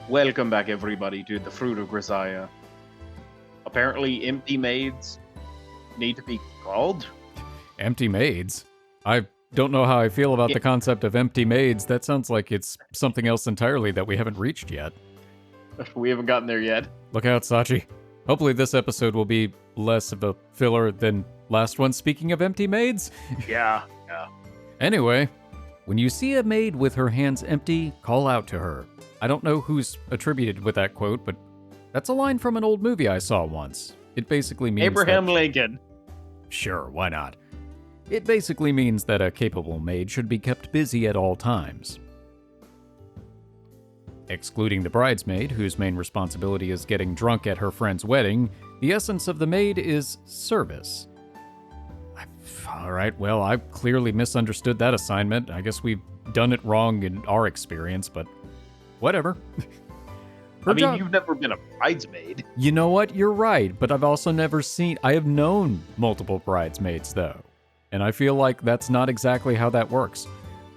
Welcome back, everybody, to the Fruit of Grisaia. Apparently, empty maids need to be called. Empty maids? I don't know how I feel about the concept of empty maids. That sounds like it's something else entirely that we haven't reached yet. We haven't gotten there yet. Look out, Sachi. Hopefully this episode will be less of a filler than last one. Speaking of empty maids. Yeah. Anyway, when you see a maid with her hands empty, call out to her. I don't know who's attributed with that quote, but that's a line from an old movie I saw once. It basically means Abraham Lincoln. Sure, why not? It basically means that a capable maid should be kept busy at all times. Excluding the bridesmaid, whose main responsibility is getting drunk at her friend's wedding, the essence of the maid is service. Alright, well, I've clearly misunderstood that assignment. I guess we've done it wrong in our experience, but whatever. You've never been a bridesmaid. You know what? You're right, but I've also I have known multiple bridesmaids, though. And I feel like that's not exactly how that works.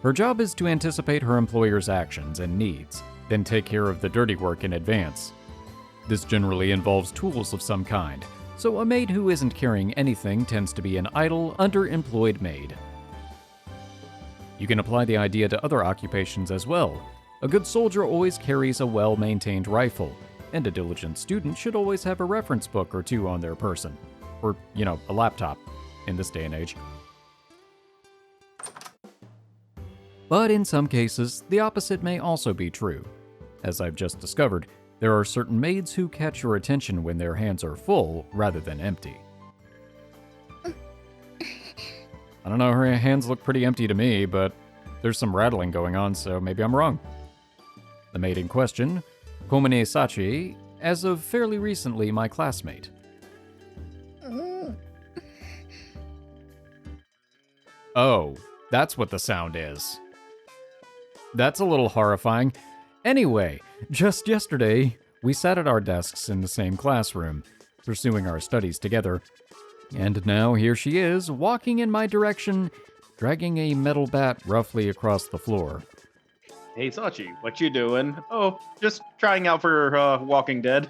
Her job is to anticipate her employer's actions and needs, then take care of the dirty work in advance. This generally involves tools of some kind, so a maid who isn't carrying anything tends to be an idle, underemployed maid. You can apply the idea to other occupations as well. A good soldier always carries a well-maintained rifle, and a diligent student should always have a reference book or two on their person. Or, a laptop, in this day and age. But in some cases, the opposite may also be true. As I've just discovered, there are certain maids who catch your attention when their hands are full rather than empty. I don't know, her hands look pretty empty to me, but there's some rattling going on, so maybe I'm wrong. The maid in question, Komine Sachi, as of fairly recently my classmate. Oh, that's what the sound is. That's a little horrifying. Anyway, just yesterday, we sat at our desks in the same classroom, pursuing our studies together. And now here she is, walking in my direction, dragging a metal bat roughly across the floor. Hey, Sachi, what you doing? Oh, just trying out for Walking Dead.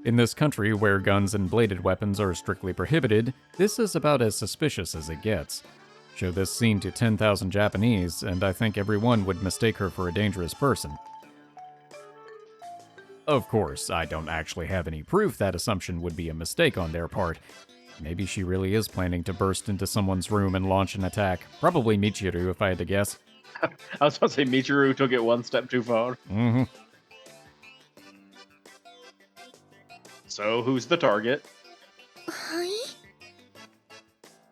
In this country where guns and bladed weapons are strictly prohibited, this is about as suspicious as it gets. Show this scene to 10,000 Japanese, and I think everyone would mistake her for a dangerous person. Of course, I don't actually have any proof that assumption would be a mistake on their part. Maybe she really is planning to burst into someone's room and launch an attack. Probably Michiru, if I had to guess. I was about to say Michiru took it one step too far. Mm-hmm. So, who's the target?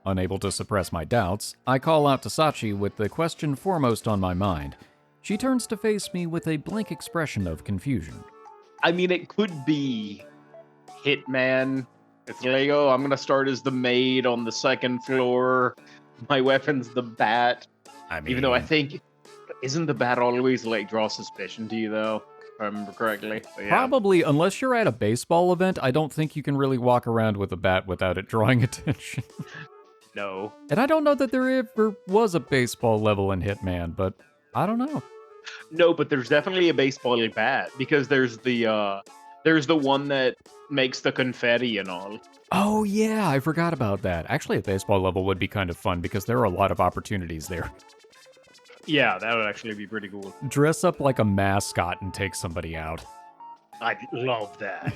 Unable to suppress my doubts, I call out to Sachi with the question foremost on my mind. She turns to face me with a blank expression of confusion. It could be Hitman. It's like, oh, I'm gonna start as the maid on the second floor. My weapon's the bat. Even though I think, isn't the bat always draw suspicion to you though? If I remember correctly. Yeah. Probably, unless you're at a baseball event, I don't think you can really walk around with a bat without it drawing attention. No. And I don't know that there ever was a baseball level in Hitman, but I don't know. No, but there's definitely a baseball bat because there's the one that makes the confetti and all. Oh yeah, I forgot about that. Actually, a baseball level would be kind of fun because there are a lot of opportunities there. Yeah, that would actually be pretty cool. Dress up like a mascot and take somebody out. I'd love that.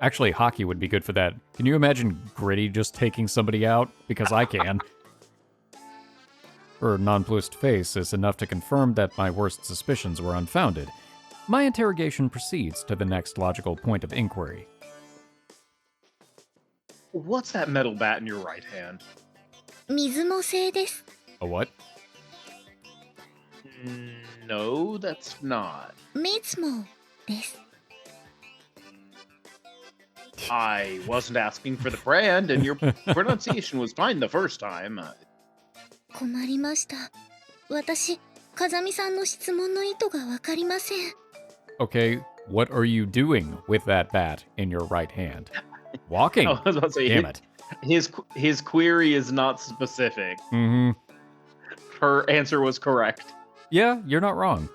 Actually, hockey would be good for that. Can you imagine Gritty just taking somebody out? Because I can. Her nonplussed face is enough to confirm that my worst suspicions were unfounded. My interrogation proceeds to the next logical point of inquiry. What's that metal bat in your right hand? 水のせいです。 A what? No, that's not. 水もです。 I wasn't asking for the brand, and your pronunciation was fine the first time. 困りました。私、風見さんの質問の意図がわかりません。 Okay, what are you doing with that bat in your right hand? Walking. I was about to say, Damn it. His query is not specific. Mm-hmm. Her answer was correct. Yeah, you're not wrong.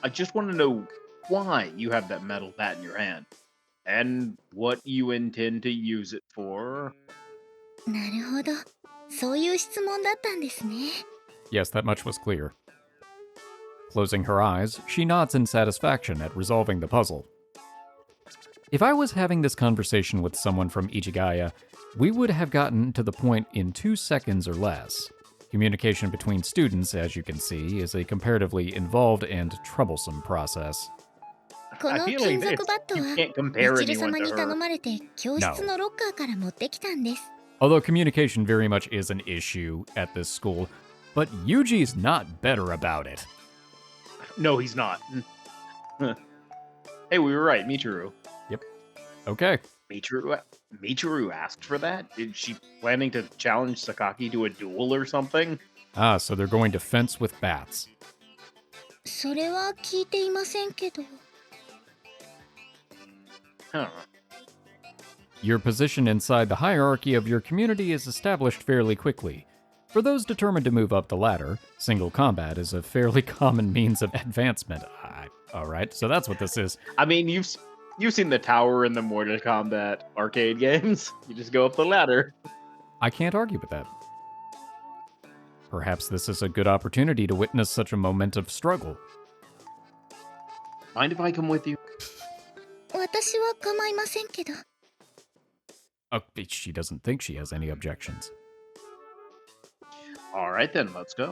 I just want to know why you have that metal bat in your hand, and what you intend to use it for. なるほど。そういう質問だったんですね。 Yes, that much was clear. Closing her eyes, she nods in satisfaction at resolving the puzzle. If I was having this conversation with someone from Ichigaya, we would have gotten to the point in 2 seconds or less. Communication between students, as you can see, is a comparatively involved and troublesome process. この I feel 金 like 属バット you は can't み compare ちる anyone 様 to に頼 her. まれて教室のロッカーから持ってきたんです。 Although communication very much is an issue at this school, but Yuuji's not better about it. No, he's not. Hey, we were right, Michiru. Okay. Michiru asked for that? Is she planning to challenge Sakaki to a duel or something? Ah, so they're going to fence with bats. それは聞いていませんけど。 Huh. Your position inside the hierarchy of your community is established fairly quickly. For those determined to move up the ladder, single combat is a fairly common means of advancement. Alright, so that's what this is. I mean, you've seen the tower in the Mortal Kombat arcade games. You just go up the ladder. I can't argue with that. Perhaps this is a good opportunity to witness such a moment of struggle. Mind if I come with you? 私は構いませんけど。 Oh, she doesn't think she has any objections. All right then, let's go.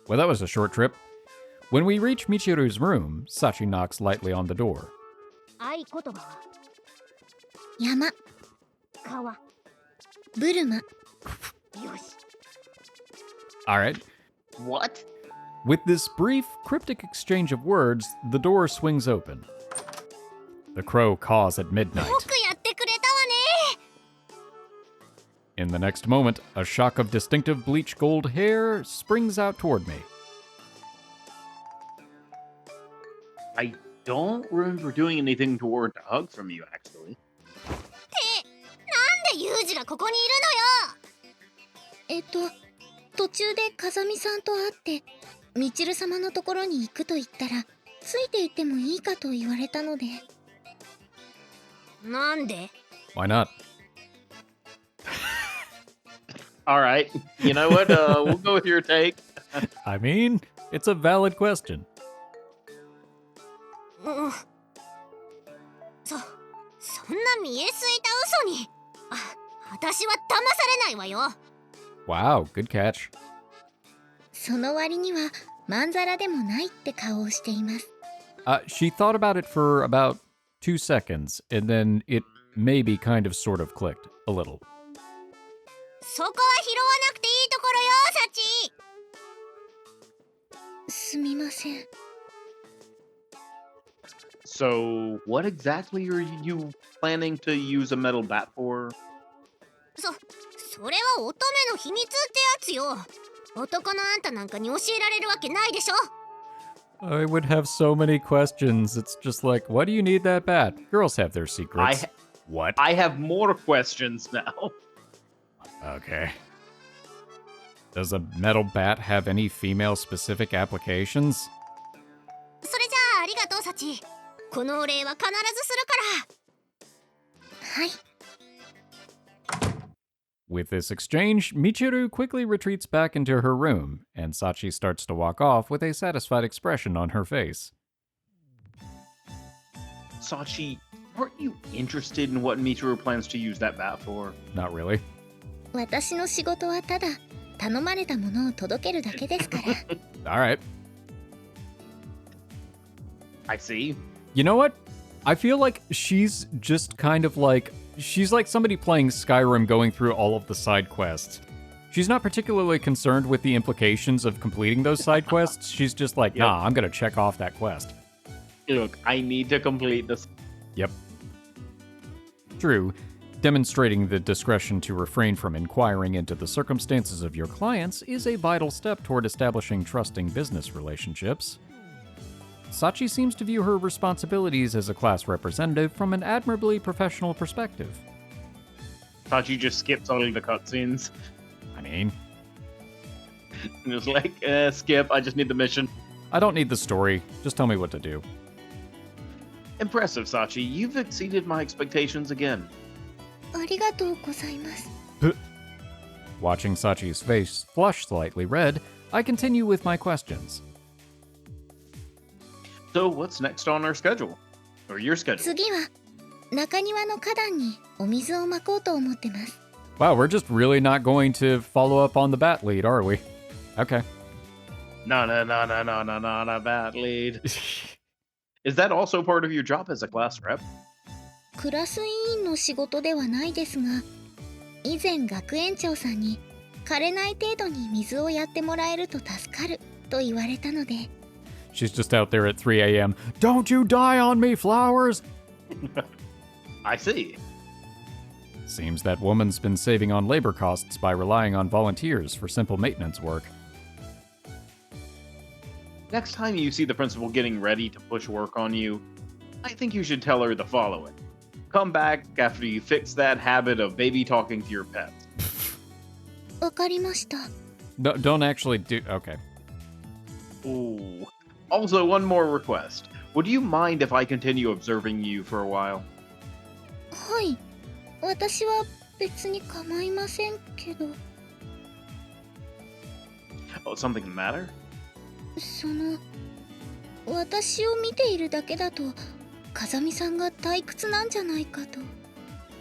Well, that was a short trip. When we reach Michiru's room, Sachi knocks lightly on the door. 合言葉は山、川。ブルマ。よし。 Alright. What? With this brief, cryptic exchange of words, the door swings open. The crow caws at midnight. よくやってくれたわね。 In the next moment, a shock of distinctive bleach gold hair springs out toward me. I don't remember doing anything to warrant a hug from you, actually. なんでユージがここにいるのよ。途中で風見さんと会ってみちる様のところに行くと言ったらついて行ってもいいかと言われたので。なんで？ Why not? All right. You know what? We'll go with your take. I mean, it's a valid question. うん。そんな見えすいた嘘に。私は騙されないわよ。 Wow, good catch. その割にはまんざらでもないって顔をしています。She thought about it for about 2 seconds, and then it maybe kind of sort of clicked a little. そこは拾わなくていいところよ、サチ。すみません。So, what exactly are you planning to use a metal bat for? それは乙女の秘密ってやつよ。男のあんたなんかに教えられるわけないでしょ。 I would have so many questions. It's just like, why do you need that bat? Girls have their secrets. What? I have more questions now. Okay. Does a metal bat have any female-specific applications? それじゃあありがとう、サチ。このお礼は必ずするから。はい。With this exchange, Michiru quickly retreats back into her room, and Sachi starts to walk off with a satisfied expression on her face. Sachi, aren't you interested in what Michiru plans to use that bat for? Not really. 私の仕事はただ頼まれたものを届けるだけですから。Alright. I see. You know what? I feel like she's just kind of like... She's like somebody playing Skyrim going through all of the side quests. She's not particularly concerned with the implications of completing those side quests. She's just like, nah, I'm gonna check off that quest. Look, I need to complete this. Yep. True. Demonstrating the discretion to refrain from inquiring into the circumstances of your clients is a vital step toward establishing trusting business relationships. Sachi seems to view her responsibilities as a class representative from an admirably professional perspective. Sachi just skips all of the cutscenes. I mean... And it's like, skip, I just need the mission. I don't need the story. Just tell me what to do. Impressive, Sachi. You've exceeded my expectations again. ありがとうございます。 Watching Sachi's face flush slightly red, I continue with my questions. So, what's next on our schedule? Or your schedule? 次は中庭の花壇にお水をまこうと思ってます。 Wow, we're just really not going to follow up on the bat lead, are we? Okay. No, bat lead. Is that also part of your job as a class rep? クラス委員の仕事ではないですが、以前学園長さんに枯れない程度に水をやってもらえると助かると言われたので。 She's just out there at 3 a.m. Don't you die on me, flowers! I see. Seems that woman's been saving on labor costs by relying on volunteers for simple maintenance work. Next time you see the principal getting ready to push work on you, I think you should tell her the following. Come back after you fix that habit of baby talking to your pets. わかりました。 No, don't actually do... Okay. Ooh. Also, one more request. Would you mind if I continue observing you for a while? はい。私は別に構いませんけど。 Oh, something the matter? その、私を見ているだけだと、風見さんが退屈なんじゃないかと。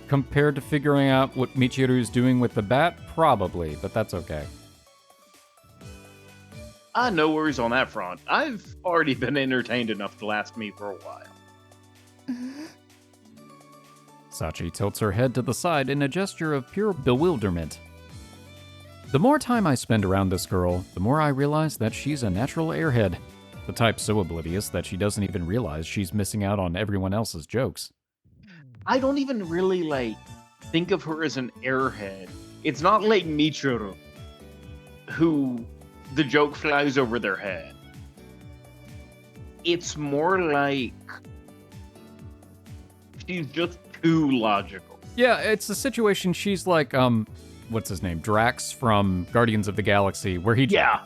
Compared to figuring out what Michiru's doing with the bat? Probably, but that's okay. No worries on that front. I've already been entertained enough to last me for a while. Sachi tilts her head to the side in a gesture of pure bewilderment. The more time I spend around this girl, the more I realize that she's a natural airhead. The type so oblivious that she doesn't even realize she's missing out on everyone else's jokes. I don't even really, think of her as an airhead. It's not like Michiru, who the joke flies over their head. It's more like she's just too logical. Yeah, it's a situation she's like, what's his name? Drax from Guardians of the Galaxy, where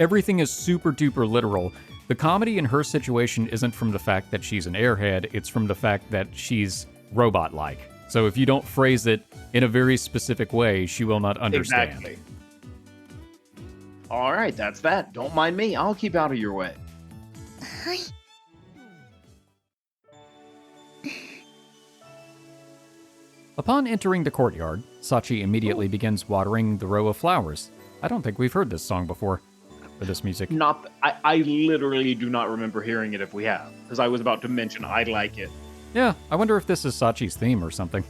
everything is super duper literal. The comedy in her situation isn't from the fact that she's an airhead, it's from the fact that she's robot-like. So if you don't phrase it in a very specific way, she will not understand. Exactly. All right, that's that. Don't mind me. I'll keep out of your way. はい。 Upon entering the courtyard, Sachi immediately begins watering the row of flowers. I don't think we've heard this song before, or this music. I literally do not remember hearing it if we have, because I was about to mention I like it. Yeah, I wonder if this is Sachi's theme or something.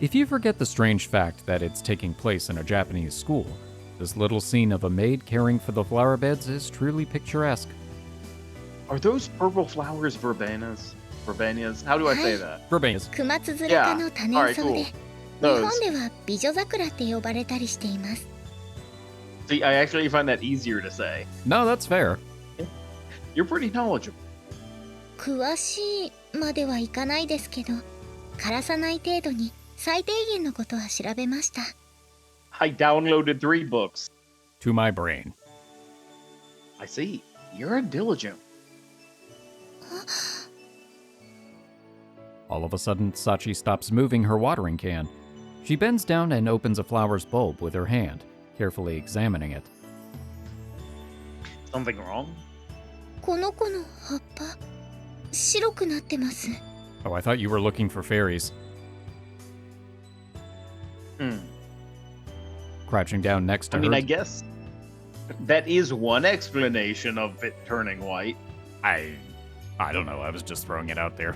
If you forget the strange fact that it's taking place in a Japanese school, this little scene of a maid caring for the flower beds is truly picturesque. Are those purple flowers verbenas? Verbanias? How do I say that? Verbanias. クマツヅレ科の多年草で、日 Those. 本では美女桜って呼ばれたりしています。 See, I actually find that easier to say. No, that's fair. You're pretty knowledgeable. 詳しいまではいかないですけど、枯らさない程度に最低限のことは調べました。 I downloaded 3 books. To my brain. I see. You're a diligent. All of a sudden, Sachi stops moving her watering can. She bends down and opens a flower's bulb with her hand, carefully examining it. Something wrong? この子の葉っぱ、白くなってます。 Oh, I thought you were looking for fairies. Crouching down next to her. I guess that is one explanation of it turning white. I don't know. I was just throwing it out there.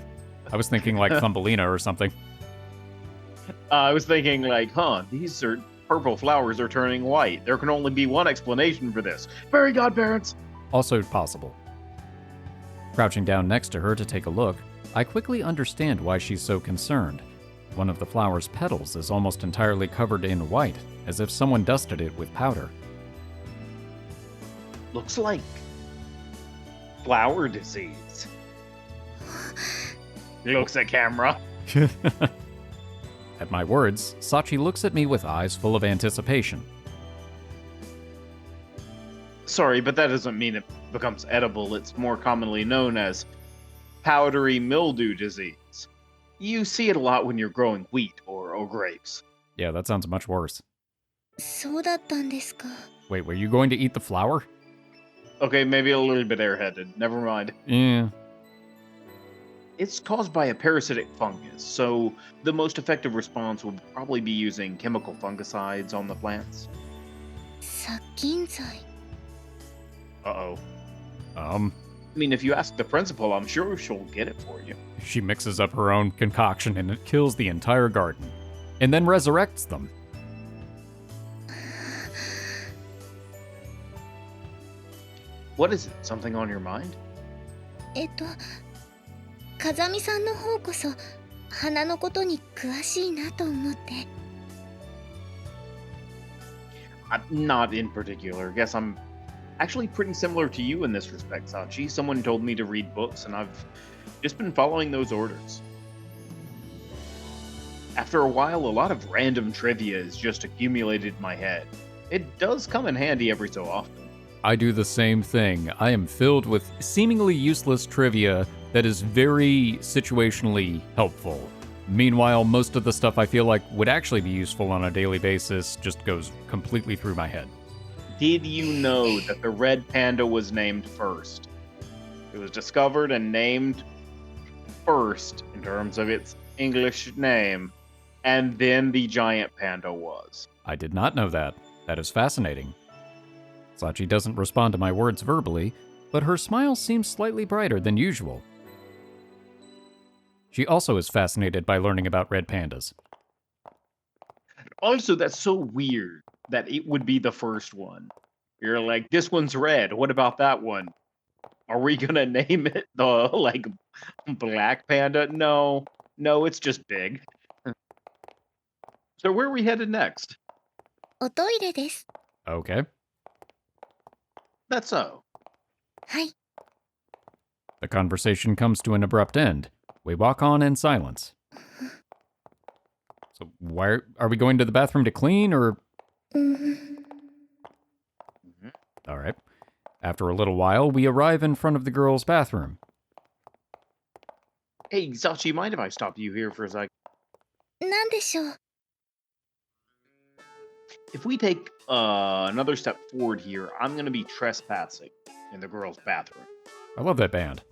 I was thinking like Thumbelina or something. I was thinking these are purple flowers are turning white. There can only be one explanation for this. Fairy godparents! Also possible. Crouching down next to her to take a look, I quickly understand why she's so concerned. One of the flower's petals is almost entirely covered in white, as if someone dusted it with powder. Looks like flower disease. Looks at camera. At my words, Sachi looks at me with eyes full of anticipation. Sorry, but that doesn't mean it becomes edible. It's more commonly known as powdery mildew disease. You see it a lot when you're growing wheat or grapes. Yeah, that sounds much worse. そうだったんですか。 Wait, were you going to eat the flower? Okay, maybe a little bit airheaded. Never mind. Yeah. It's caused by a parasitic fungus, so the most effective response would probably be using chemical fungicides on the plants. 殺菌剤。 Uh-oh. Um, I mean, if you ask the principal, I'm sure she'll get it for you. she mixes up her own concoction and it kills the entire garden. And then resurrects them. What is it? Something on your mind? 風見さんの方こそ花のことに詳しいなと思って。 Not in particular. Guess I'm actually pretty similar to you in this respect, Sachi. Someone told me to read books, and I've just been following those orders. After a while, a lot of random trivia is just accumulated in my head. It does come in handy every so often. I do the same thing. I am filled with seemingly useless trivia that is very situationally helpful. Meanwhile, most of the stuff I feel like would actually be useful on a daily basis just goes completely through my head. Did you know that the red panda was named first? It was discovered and named first in terms of its English name, and then the giant panda was. I did not know that. That is fascinating. Sachi doesn't respond to my words verbally, but her smile seems slightly brighter than usual. She also is fascinated by learning about red pandas. Also, that's so weird that it would be the first one. You're like, this one's red. What about that one? Are we gonna name it the black panda? No, it's just big. So where are we headed next? おトイレです。 Okay. That's so. はい。 The conversation comes to an abrupt end. We walk on in silence. So why are we going to the bathroom to clean, or... All right. After a little while, we arrive in front of the girls' bathroom. Hey, Sachi, mind if I stop you here for a sec? なんでしょう。 If we take another step forward here, I'm gonna be trespassing in the girls' bathroom. I love that band.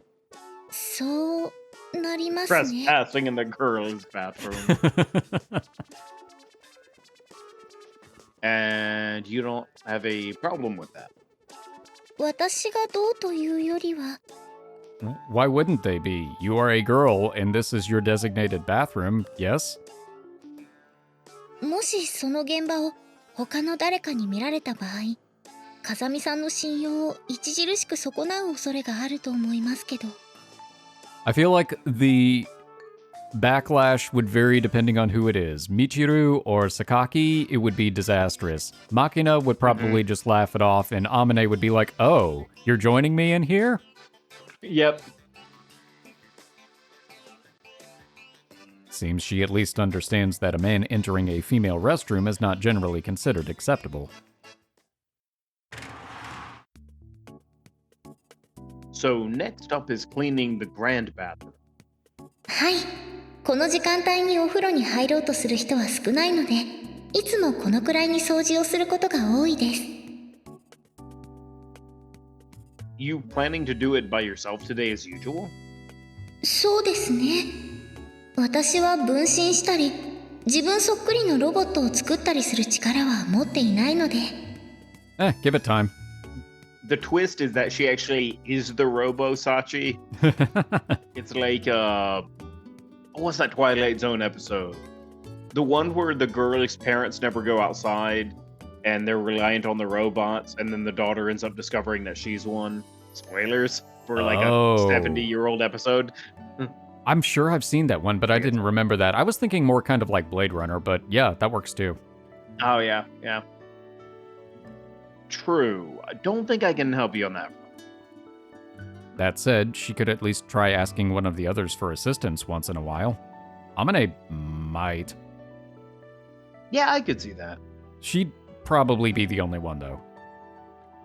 そうなりますね。 Trespassing in the girls' bathroom. And you don't have a problem with that? 私がどうというよりは、 Why wouldn't they be? You are a girl, and this is your designated bathroom, yes? もしその現場を他の誰かに見られた場合、風見さんの信用を著しく損なう恐れがあると思いますけど。 I feel like the backlash would vary depending on who it is. Michiru or Sakaki, it would be disastrous. Makina would probably just laugh it off, and Amane would be like, oh, you're joining me in here? Yep. Seems she at least understands that a man entering a female restroom is not generally considered acceptable. So next up is cleaning the grand bathroom. はい。この時間帯にお風呂に入ろうとする人は少ないので、いつもこのくらいに掃除をすることが多いです。 You planning to do it by yourself today as usual? そうですね。私は分身したり、自分そっくりのロボットを作ったりする力は持っていないので。Give it time. The twist is that she actually is the Robo Sachi. It's like, what's that Twilight Zone episode? The one where the girl's parents never go outside and they're reliant on the robots, and then the daughter ends up discovering that she's one. Spoilers for like a 70-year-old episode. I'm sure I've seen that one, but I didn't remember that. I was thinking more kind of like Blade Runner, but yeah, that works too. Oh, yeah. True. I don't think I can help you on that. That said, she could at least try asking one of the others for assistance once in a while. Amane might. Yeah, I could see that. She'd probably be the only one, though.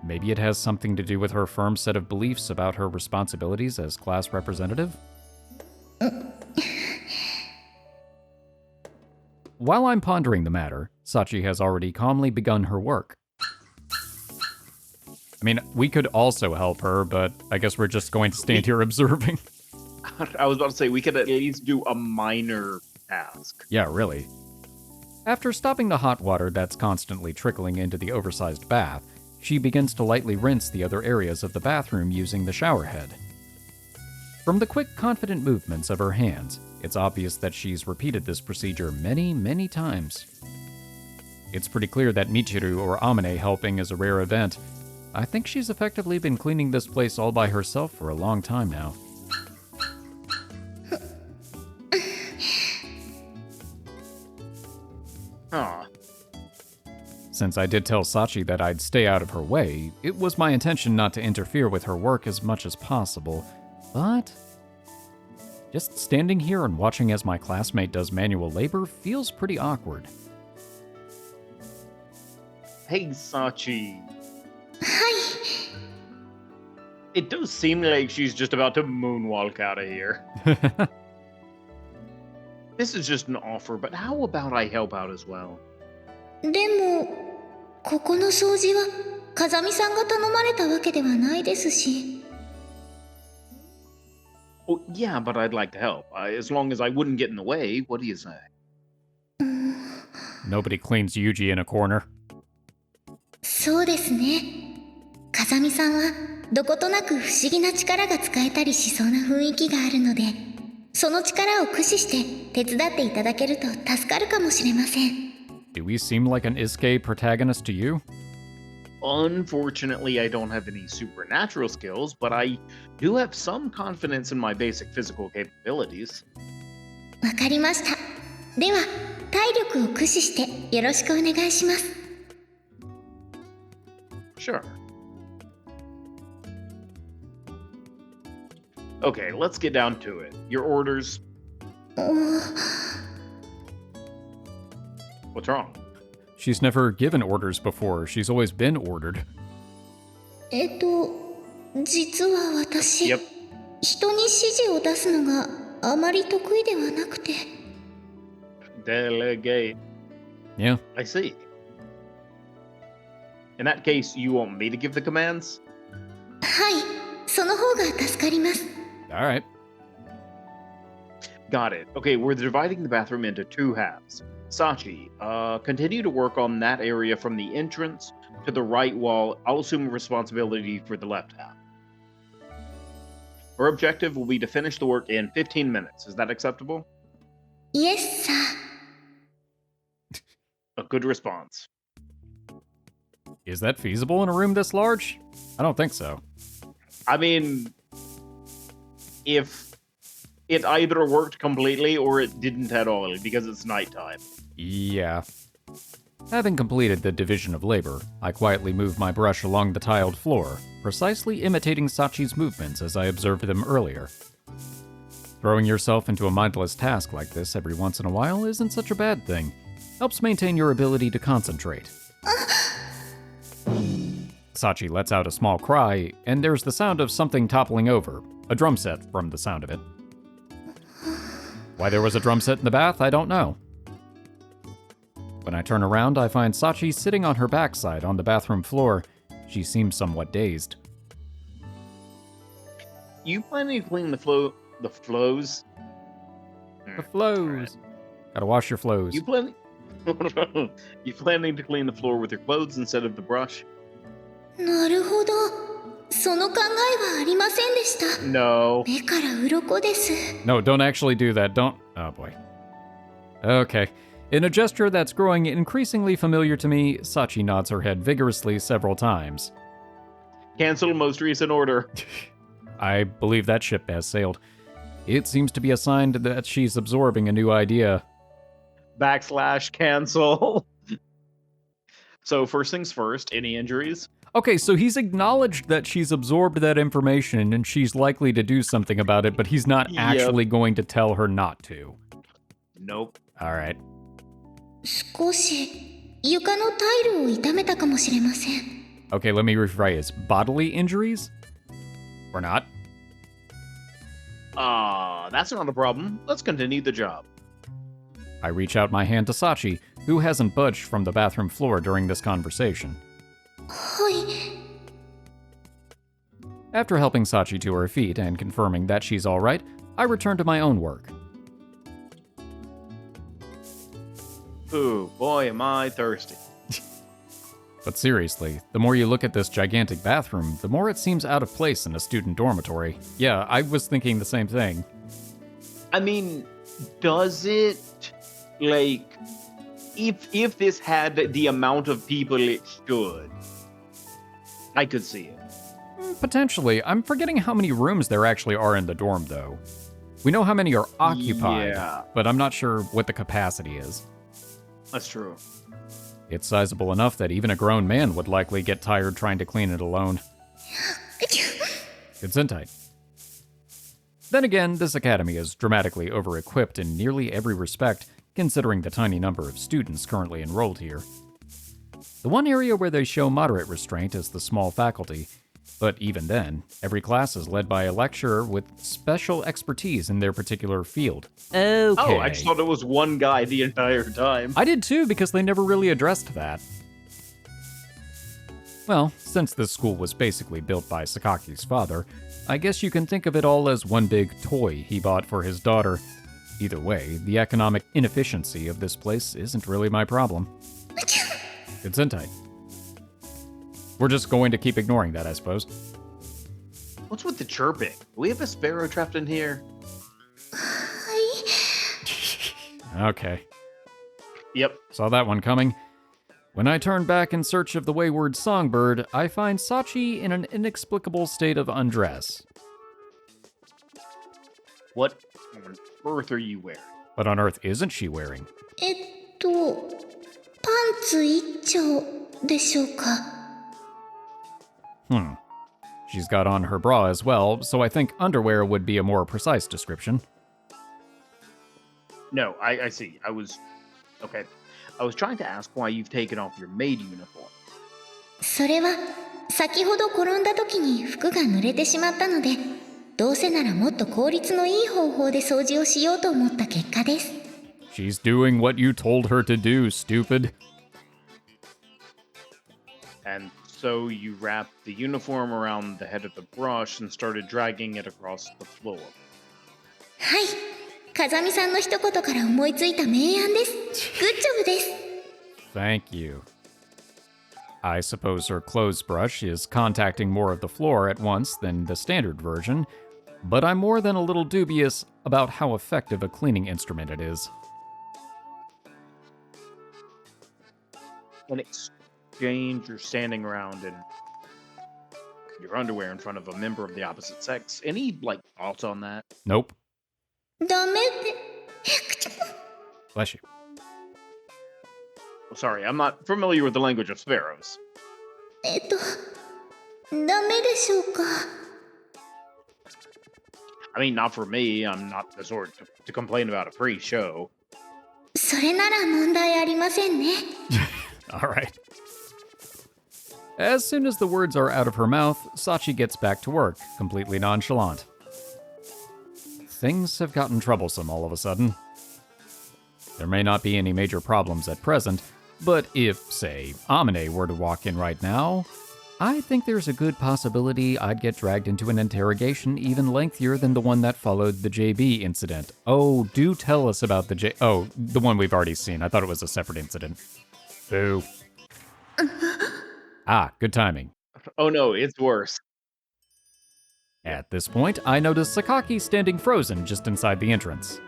Maybe it has something to do with her firm set of beliefs about her responsibilities as class representative? While I'm pondering the matter, Sachi has already calmly begun her work. I mean, we could also help her, but I guess we're just going to stand here observing. I was about to say, we could at least do a minor task. Yeah, really. After stopping the hot water that's constantly trickling into the oversized bath, she begins to lightly rinse the other areas of the bathroom using the shower head. From the quick, confident movements of her hands, it's obvious that she's repeated this procedure many, many times. It's pretty clear that Michiru or Amane helping is a rare event. I think she's effectively been cleaning this place all by herself for a long time now. Huh. Since I did tell Sachi that I'd stay out of her way, it was my intention not to interfere with her work as much as possible, but just standing here and watching as my classmate does manual labor feels pretty awkward. Hey, Sachi. Hi. It does seem like she's just about to moonwalk out of here. This is just an offer, but how about I help out as well? でも、ここの掃除は風見さんが頼まれたわけではないですし。Well, yeah, but I'd like to help. As long as I wouldn't get in the way, what do you say? Nobody cleans Yuuji in a corner. そうですね。風見さんはどことなく不思議な力が使えたりしそうな雰囲気があるので、その力を駆使して手伝っていただけると助かるかもしれません。Do we seem like an Isekai protagonist to you? Unfortunately, I don't have any supernatural skills, but I do have some confidence in my basic physical capabilities. わかりました。では、体力を駆使してよろしくお願いします。Sure. Okay, let's get down to it. Your orders. What's wrong? She's never given orders before. She's always been ordered. 実は私、 Yep. 人に指示を出すのがあまり得意ではなくて。Delegate. Yeah. I see. In that case, you want me to give the commands? はい、その方が助かります。All right. Got it. Okay, we're dividing the bathroom into two halves. Sachi, continue to work on that area from the entrance to the right wall. I'll assume responsibility for the left half. Our objective will be to finish the work in 15 minutes. Is that acceptable? Yes, sir. A good response. Is that feasible in a room this large? I don't think so. I mean, if it either worked completely or it didn't at all because it's nighttime. Yeah. Having completed the division of labor, I quietly move my brush along the tiled floor, precisely imitating Sachi's movements as I observed them earlier. Throwing yourself into a mindless task like this every once in a while isn't such a bad thing. Helps maintain your ability to concentrate. Sachi lets out a small cry, and there's the sound of something toppling over, a drum set from the sound of it. Why there was a drum set in the bath, I don't know. When I turn around, I find Sachi sitting on her backside on the bathroom floor. She seems somewhat dazed. You planning to clean the flows? The flows. Right. Gotta wash your flows. You planning to clean the floor with your clothes instead of the brush? なるほど。その考えはありませんでした。 No. 目から鱗です。 No, don't actually do that. Don't. Oh boy. Okay. In a gesture that's growing increasingly familiar to me, Sachi nods her head vigorously several times. Cancel most recent order. I believe that ship has sailed. It seems to be a sign that she's absorbing a new idea. /cancel. So first things first, any injuries? Okay, so he's acknowledged that she's absorbed that information and she's likely to do something about it, but he's not actually going to tell her not to. Nope. All right. 少し床のタイルを傷めたかもしれません。Okay, let me rephrase. Bodily injuries? Or not? That's not a problem. Let's continue the job. I reach out my hand to Sachi, who hasn't budged from the bathroom floor during this conversation. はい。 After helping Sachi to her feet and confirming that she's alright, I return to my own work. Ooh, boy, am I thirsty. But seriously, the more you look at this gigantic bathroom, the more it seems out of place in a student dormitory. Yeah, I was thinking the same thing. I mean, does it, like, if this had the amount of people it should, I could see it. Potentially. I'm forgetting how many rooms there actually are in the dorm, though. We know how many are occupied, Yeah. but I'm not sure what the capacity is. That's true. It's sizable enough that even a grown man would likely get tired trying to clean it alone. Gesundheit. Then again, this academy is dramatically over-equipped in nearly every respect, considering the tiny number of students currently enrolled here. The one area where they show moderate restraint is the small faculty, but even then, every class is led by a lecturer with special expertise in their particular field. Okay. Oh, I just thought it was one guy the entire time. I did too, because they never really addressed that. Well, since this school was basically built by Sakaki's father, I guess you can think of it all as one big toy he bought for his daughter. Either way, the economic inefficiency of this place isn't really my problem. Gesundheit. We're just going to keep ignoring that, I suppose. What's with the chirping? Do we have a sparrow trapped in here? はい。 Okay. Yep. Saw that one coming. When I turn back in search of the wayward songbird, I find Sachi in an inexplicable state of undress. What on earth are you wearing? What on earth isn't she wearing? パンツ一丁でしょうか。 She's got on her bra as well, so I think underwear would be a more precise description. No, I see. Okay. I was trying to ask why you've taken off your maid uniform. それは先ほど転んだ時に服が濡れてしまったので、どうせならもっと効率のいい方法で掃除をしようと思った結果です。 She's doing what you told her to do, stupid. And so you wrapped the uniform around the head of the brush and started dragging it across the floor. はい。風見さんの一言から思いついた名案です。グッジョブです。 Thank you. I suppose her clothes brush is contacting more of the floor at once than the standard version, but I'm more than a little dubious about how effective a cleaning instrument it is. In exchange, you're standing around in your underwear in front of a member of the opposite sex. Any, thoughts on that? Nope. ダメって。 Bless you. Well, sorry, I'm not familiar with the language of sparrows. ダメでしょうか。 I mean, not for me. I'm not the sort to complain about a pre-show. それなら問題ありませんね。 Alright. As soon as the words are out of her mouth, Sachi gets back to work, completely nonchalant. Things have gotten troublesome all of a sudden. There may not be any major problems at present, but if, say, Amine were to walk in right now, I think there's a good possibility I'd get dragged into an interrogation even lengthier than the one that followed the JB incident. Oh, do tell us about the one we've already seen. I thought it was a separate incident. Boo. Good timing. Oh no, it's worse. At this point, I notice Sakaki standing frozen just inside the entrance.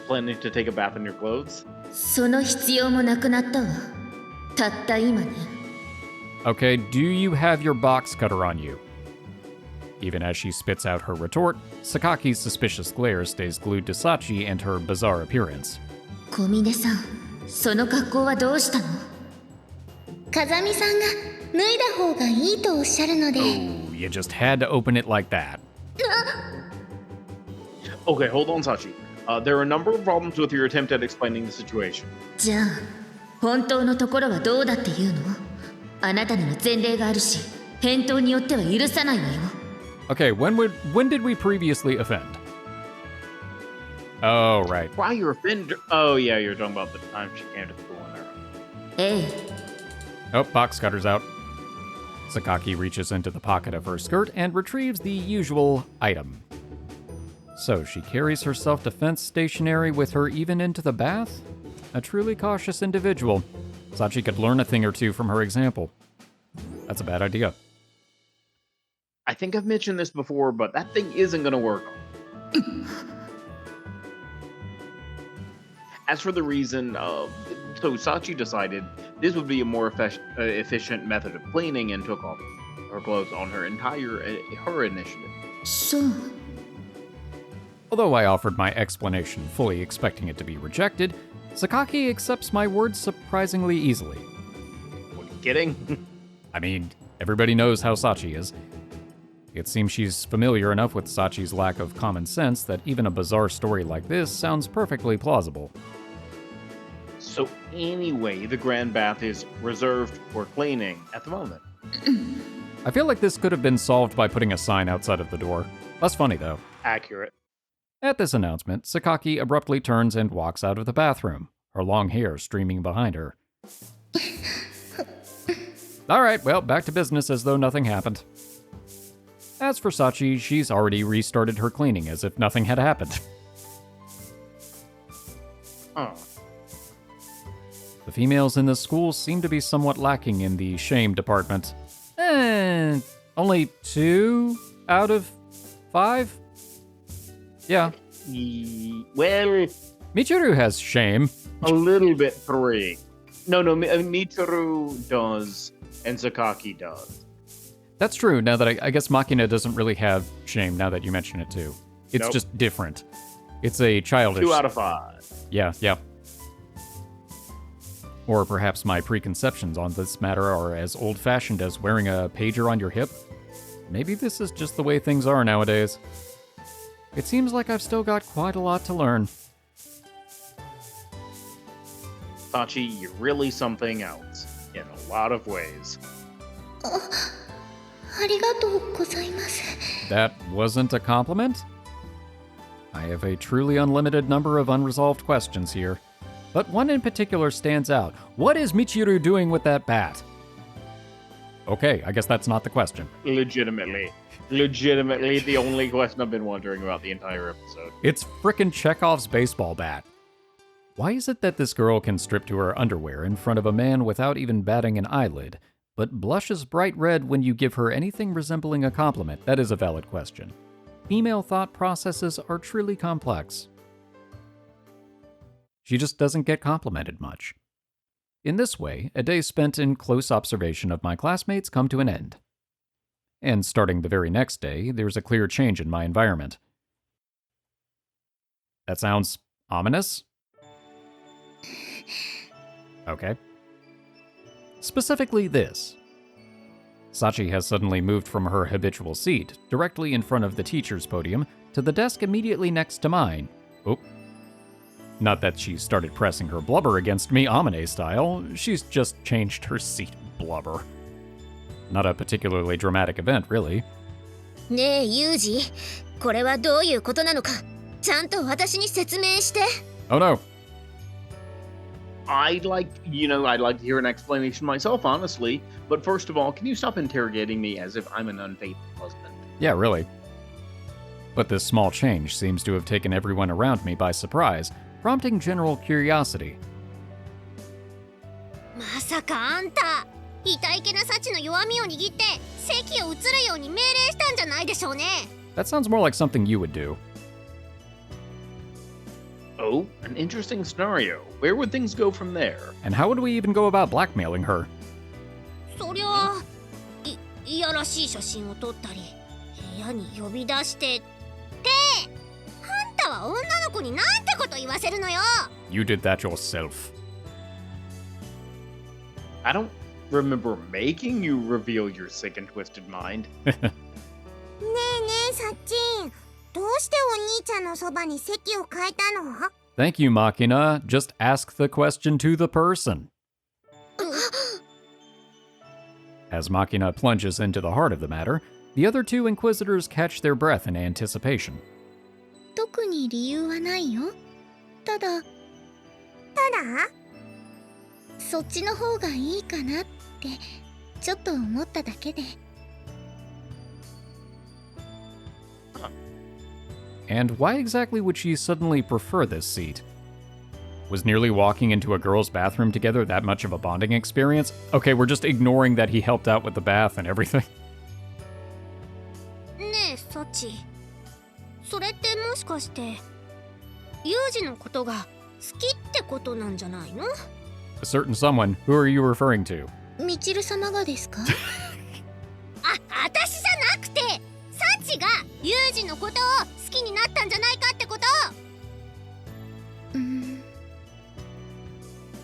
Planning to take a bath in your clothes? その必要もなくなったわ。たった今ね。 Okay, do you have your box cutter on you? Even as she spits out her retort, Sakaki's suspicious glare stays glued to Sachi and her bizarre appearance. 小峰さん、その格好はどうしたの？風見さんが脱いだ方がいいとおっしゃるので。 Oh, you just had to open it like that. Okay, hold on, Sachi. There are a number of problems with your attempt at explaining the situation. じゃあ、本当のところはどうだって言うの？あなたには前例があるし、返答によっては許さないわよ。 Okay, when did we previously offend? Oh, right. Why you offend? Oh, yeah, you're talking about the time she came to school in there. ええ。 Oh, box cutter's out. Sakaki reaches into the pocket of her skirt and retrieves the usual item. So she carries her self-defense stationery with her even into the bath? A truly cautious individual. Sachi could learn a thing or two from her example. That's a bad idea. I think I've mentioned this before, but that thing isn't going to work. As for the reason, so Sachi decided this would be a more efficient method of cleaning and took off her clothes on her initiative. そう。 Although I offered my explanation fully expecting it to be rejected, Sakaki accepts my words surprisingly easily. What, you kidding? I mean, everybody knows how Sachi is. It seems she's familiar enough with Sachi's lack of common sense that even a bizarre story like this sounds perfectly plausible. So anyway, the Grand Bath is reserved for cleaning at the moment. I feel like this could have been solved by putting a sign outside of the door. Less funny, though. Accurate. At this announcement, Sakaki abruptly turns and walks out of the bathroom, her long hair streaming behind her. Alright, well, back to business as though nothing happened. As for Sachi, she's already restarted her cleaning as if nothing had happened. Oh. The females in this school seem to be somewhat lacking in the shame department. Only 2 out of 5? Yeah. Well, Michiru has shame. a little bit 3. No, Michiru does, and Sakaki does. That's true, now that I guess Machina doesn't really have shame, now that you mention it too. It's Nope. just different. It's a childish... 2 out of 5. Yeah. Or perhaps my preconceptions on this matter are as old-fashioned as wearing a pager on your hip? Maybe this is just the way things are nowadays. It seems like I've still got quite a lot to learn. Sachi, you're really something else, in a lot of ways. ありがとうございます。 That wasn't a compliment? I have a truly unlimited number of unresolved questions here, but one in particular stands out. What is Michiru doing with that bat? Okay, I guess that's not the question. Legitimately the only question I've been wondering about the entire episode. It's frickin' Chekhov's baseball bat. Why is it that this girl can strip to her underwear in front of a man without even batting an eyelid, but blushes bright red when you give her anything resembling a compliment? That is a valid question. Female thought processes are truly complex. She just doesn't get complimented much. In this way, a day spent in close observation of my classmates come to an end. And starting the very next day, there's a clear change in my environment. That sounds ominous? Okay. Specifically this. Sachi has suddenly moved from her habitual seat, directly in front of the teacher's podium, to the desk immediately next to mine. Oh. Not that she started pressing her blubber against me, Amane style, she's just changed her seat blubber. Not a particularly dramatic event, really. ねえ、ユージ、これはどういうことなのか、ちゃんと私に説明して。Oh no. I'd like to hear an explanation myself, honestly. But first of all, can you stop interrogating me as if I'm an unfaithful husband? Yeah, really. But this small change seems to have taken everyone around me by surprise, prompting general curiosity. まさかあんた、痛いけなサチの弱みを握って席を移るように命令したんじゃないでしょうね。That sounds more like something you would do. Oh, an interesting scenario. Where would things go from there? And how would we even go about blackmailing her? そりゃいやらしい写真を撮ったり、部屋に呼び出してって、あんたは女の子になんてこと言わせるのよ。 You did that yourself. I don't remember making you reveal your sick and twisted mind. ねえねえ、サッチン、どうしてお兄ちゃんのそばに席を変えたの？ Thank you, Machina. Just ask the question to the person. As Machina plunges into the heart of the matter, the other two Inquisitors catch their breath in anticipation. 特に理由はないよ。ただそっちの方がいいかなってちょっと思っただけで。And why exactly would she suddenly prefer this seat? Was nearly walking into a girl's bathroom together that much of a bonding experience? Okay, we're just ignoring that he helped out with the bath and everything. ねえサチ、それってもしかしてユージのことが好きってことなんじゃないの？ A certain someone. Who are you referring to? みちる様がですか？私じゃなくてサチがユージのことを好きになったんじゃないかってこと。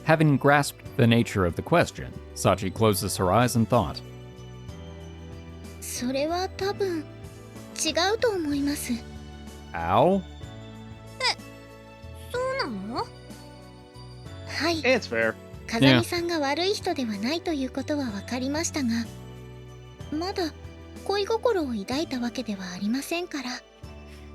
Having grasped the nature of the question, Sachi closes her eyes in thought. それは多分違うと思います。Ow? そうなの？はい。 It's fair. 風見さんが悪い人ではないということは分かりましたが、まだ恋心を抱いたわけではありませんから。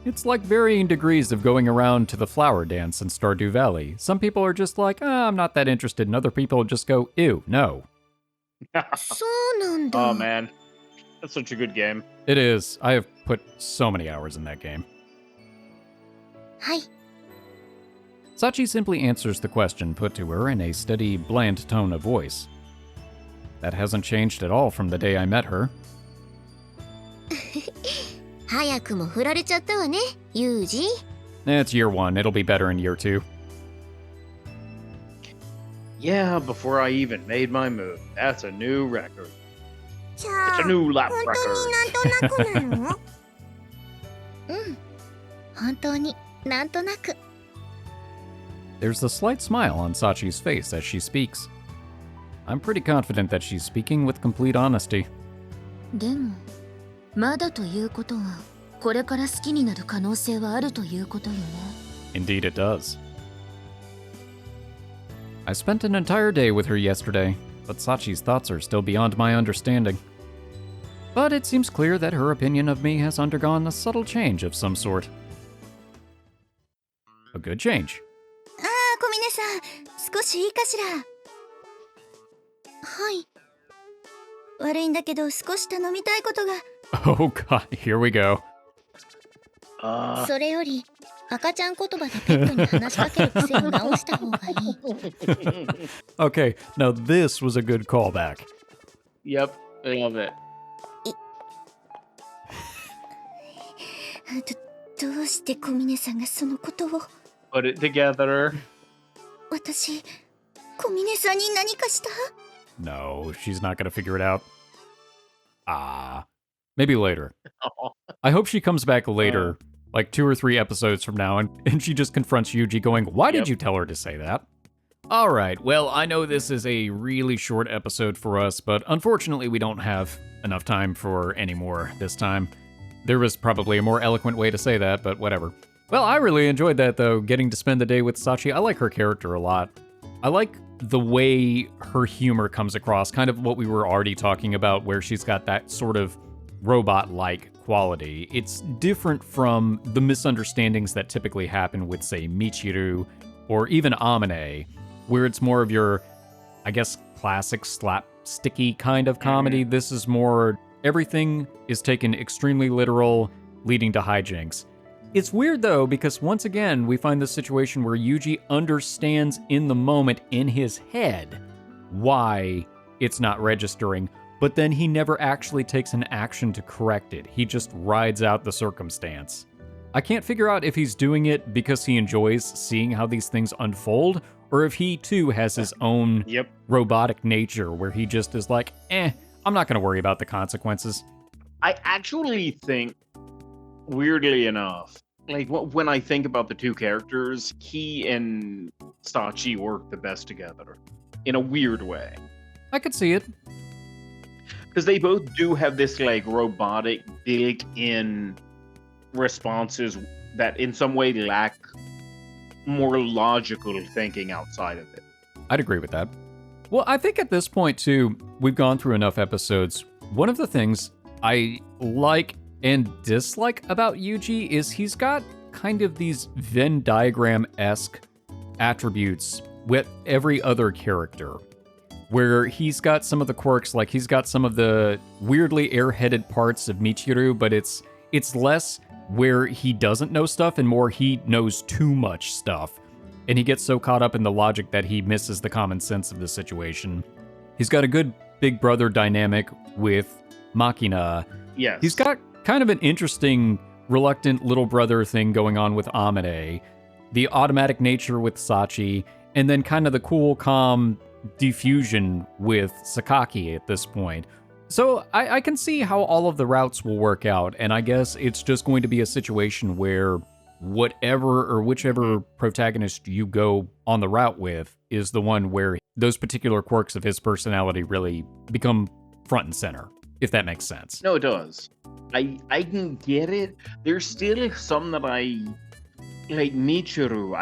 It's like varying degrees of going around to the flower dance in Stardew Valley. Some people are just like, I'm not that interested, and other people just go, ew, no. そうなんだ。 Oh man, that's such a good game. It is. I have put so many hours in that game. はい。 Sachi simply answers the question put to her in a steady, bland tone of voice. That hasn't changed at all from the day I met her. 早くも振られちゃったわね、ユージ。 It's year one. It'll be better in year two. Yeah, before I even made my move. That's a new record. じゃ It's a new lap 本 record. 当になんとなくなの？本当になんとなく。 There's a slight smile on Sachi's face as she speaks. I'm pretty confident that she's speaking with complete honesty. でもまだということはこれから好きになる可能性はあるということよね。 Indeed it does. I spent an entire day with her yesterday, but Sachi's thoughts are still beyond my understanding. But it seems clear that her opinion of me has undergone a subtle change of some sort. A good change. 小峰さん、少しいいかしら。はい。悪いんだけど少し頼みたいことが。 Oh god, here we go. それより赤ちゃん言葉でペットに話しかける癖を直した方がいい。 Okay, now this was a good callback. Yep, I love it. どうして小峰さんがそのことを。 Put it together. 私、小峰さんに何かした？ No, she's not gonna figure it out. Maybe later. I hope she comes back later, like 2 or 3 episodes from now, and she just confronts Yuuji going, why did you tell her to say that? Alright, well, I know this is a really short episode for us, but unfortunately we don't have enough time for any more this time. There was probably a more eloquent way to say that, but whatever. Well, I really enjoyed that, though, getting to spend the day with Sachi. I like her character a lot. I like the way her humor comes across, kind of what we were already talking about, where she's got that sort of robot-like quality. It's different from the misunderstandings that typically happen with, say, Michiru or even Amane, where it's more of your, I guess, classic slapsticky kind of comedy. This is more, everything is taken extremely literal, leading to hijinks. It's weird, though, because once again, we find this situation where Yuuji understands in the moment in his head why it's not registering, but then he never actually takes an action to correct it. He just rides out the circumstance. I can't figure out if he's doing it because he enjoys seeing how these things unfold, or if he too has his own robotic nature where he just is like, I'm not going to worry about the consequences. I actually think, weirdly enough, like when I think about the two characters, he and Sachi work the best together in a weird way. I could see it. Because they both do have this like robotic built-in responses that in some way lack more logical thinking outside of it. I'd agree with that. Well, I think at this point, too, we've gone through enough episodes. One of the things I like and dislike about Yuuji is he's got kind of these Venn diagram-esque attributes with every other character, where he's got some of the quirks, like he's got some of the weirdly airheaded parts of Michiru, but it's less where he doesn't know stuff and more he knows too much stuff. And he gets so caught up in the logic that he misses the common sense of the situation. He's got a good big brother dynamic with Machina. Yes. He's got kind of an interesting reluctant little brother thing going on with Amane, the automatic nature with Sachi, and then kind of the cool, calm diffusion with Sakaki at this point. So I can see how all of the routes will work out, and I guess it's just going to be a situation where whatever or whichever protagonist you go on the route with is the one where those particular quirks of his personality really become front and center, if that makes sense. No, it does. I can get it. There's still some that I like. Michiru,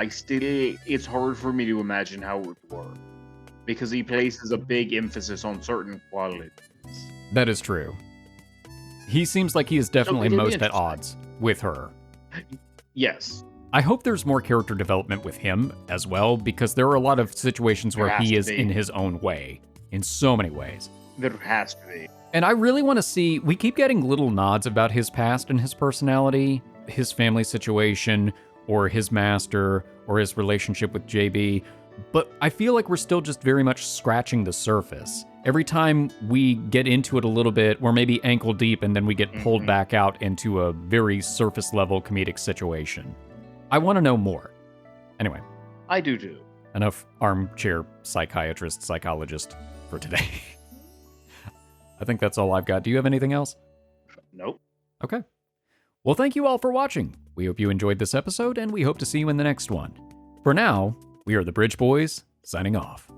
it's hard for me to imagine how it would work because he places a big emphasis on certain qualities. That is true. He seems like he is definitely it'll be most at interesting. odds with her. Yes. I hope there's more character development with him as well, because there are a lot of situations where There has he to is be. in his own way, in so many ways. There has to be. And I really want to see, we keep getting little nods about his past and his personality, his family situation, or his master, or his relationship with JB, but I feel like we're still just very much scratching the surface. Every time we get into it a little bit, we're maybe ankle deep and then we get pulled back out into a very surface level comedic situation. I want to know more. Anyway. I do too. Enough armchair psychologist for today. I think that's all I've got. Do you have anything else? Nope. Okay. Well, thank you all for watching. We hope you enjoyed this episode, and we hope to see you in the next one. For now, we are the Bridge Boys, signing off.